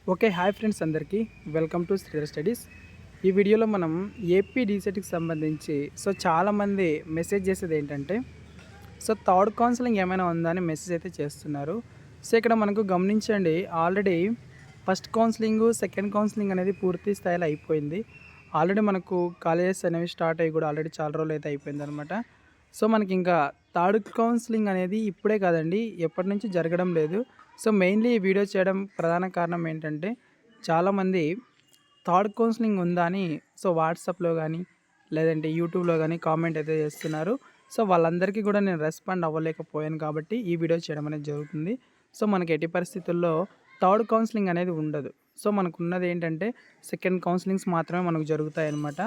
Okay. Hi friends అందరికీ. Welcome to Sridhar studies. ఈ వీడియోలో మనం ఏపీ డీసెట్‌కి సంబంధించి చాలామంది మెసేజ్ చేసేదేంటంటే, థర్డ్ కౌన్సెలింగ్ ఏమైనా ఉందా అని మెసేజ్ అయితే చేస్తున్నారు. ఇక్కడ మనకు గమనించండి, ఆల్రెడీ ఫస్ట్ కౌన్సెలింగు, సెకండ్ కౌన్సెలింగ్ అనేది పూర్తి స్థాయిలో అయిపోయింది. ఆల్రెడీ మనకు కాలేజెస్ అనేవి స్టార్ట్ అయ్యి కూడా ఆల్రెడీ చాలా రోజులైతే అయిపోయిందనమాట. మనకింకా థర్డ్ కౌన్సెలింగ్ అనేది ఇప్పుడే కాదండి, ఎప్పటినుంచి జరగడం లేదు. మెయిన్లీ ఈ వీడియో చేయడం ప్రధాన కారణం ఏంటంటే, చాలామంది థర్డ్ కౌన్సెలింగ్ ఉందా అని వాట్సాప్‌లో గానీ, లేదంటే యూట్యూబ్‌లో గానీ కామెంట్ అయితే చేస్తున్నారు. వాళ్ళందరికీ కూడా నేను రెస్పాండ్ అవ్వలేకపోయాను కాబట్టి ఈ వీడియో చేయడం అనేది జరుగుతుంది. మనకి ఎట్టి పరిస్థితుల్లో థర్డ్ కౌన్సెలింగ్ అనేది ఉండదు. మనకున్నది ఏంటంటే సెకండ్ కౌన్సెలింగ్స్ మాత్రమే మనకు జరుగుతాయన్నమాట.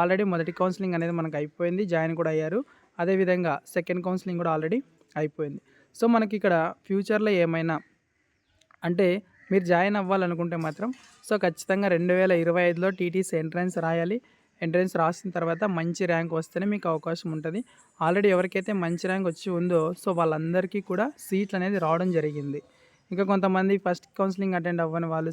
ఆల్రెడీ మొదటి కౌన్సెలింగ్ అనేది మనకు అయిపోయింది. జాయిన్ కూడా అయ్యారు. అదేవిధంగా సెకండ్ కౌన్సెలింగ్ కూడా ఆల్రెడీ అయిపోయింది. మనకిక్కడ ఫ్యూచర్‌లో ఏమైనా అంటే మీరు జాయిన్ అవ్వాలనుకుంటే మాత్రం ఖచ్చితంగా 2025లో టీటీసీ ఎంట్రన్స్ రాయాలి. ఎంట్రన్స్ రాసిన తర్వాత మంచి ర్యాంక్ వస్తేనే మీకు అవకాశం ఉంటుంది. ఆల్రెడీ ఎవరికైతే మంచి ర్యాంక్ వచ్చి ఉందో వాళ్ళందరికీ కూడా సీట్లు అనేది రావడం జరిగింది. ఇంకా కొంతమంది ఫస్ట్ కౌన్సిలింగ్ అటెండ్ అవ్వని వాళ్ళు,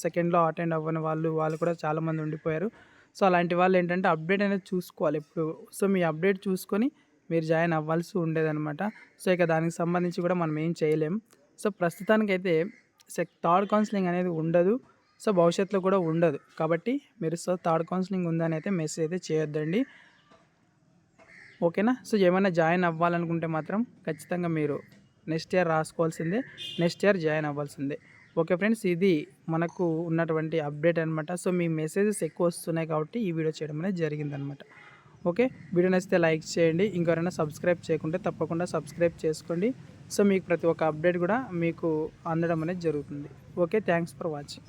సెకండ్‌లో అటెండ్ అవ్వని వాళ్ళు కూడా చాలామంది ఉండిపోయారు. అలాంటి వాళ్ళు ఏంటంటే అప్డేట్ అనేది చూసుకోవాలి ఎప్పుడు. మీ అప్డేట్ చూసుకొని మీరు జాయిన్ అవ్వాల్సి ఉండేదనమాట. ఇక దానికి సంబంధించి కూడా మనం ఏం చేయలేం. ప్రస్తుతానికైతే థర్డ్ కౌన్సిలింగ్ అనేది ఉండదు. భవిష్యత్తులో కూడా ఉండదు. కాబట్టి మీరు థర్డ్ కౌన్సిలింగ్ ఉందని అయితే మెసేజ్ అయితే చేయొద్దండి. ఓకేనా? ఏమైనా జాయిన్ అవ్వాలనుకుంటే మాత్రం ఖచ్చితంగా మీరు నెక్స్ట్ ఇయర్ రాసుకోవాల్సిందే. నెక్స్ట్ ఇయర్ జాయిన్ అవ్వాల్సిందే. ఓకే ఫ్రెండ్స్, ఇది మనకు ఉన్నటువంటి అప్డేట్ అనమాట. మీ మెసేజెస్ ఎక్కువ వస్తున్నాయి కాబట్టి ఈ వీడియో చేయడం అనేది జరిగిందనమాట. ఓకే, వీడియో నచ్చితే లైక్ చేయండి. ఇంకెవరైనా సబ్స్క్రైబ్ చేయకుంటే తప్పకుండా సబ్స్క్రైబ్ చేసుకోండి. మీకు ప్రతి ఒక్క అప్డేట్ కూడా మీకు అందడం అనేది జరుగుతుంది. Okay, thanks for watching.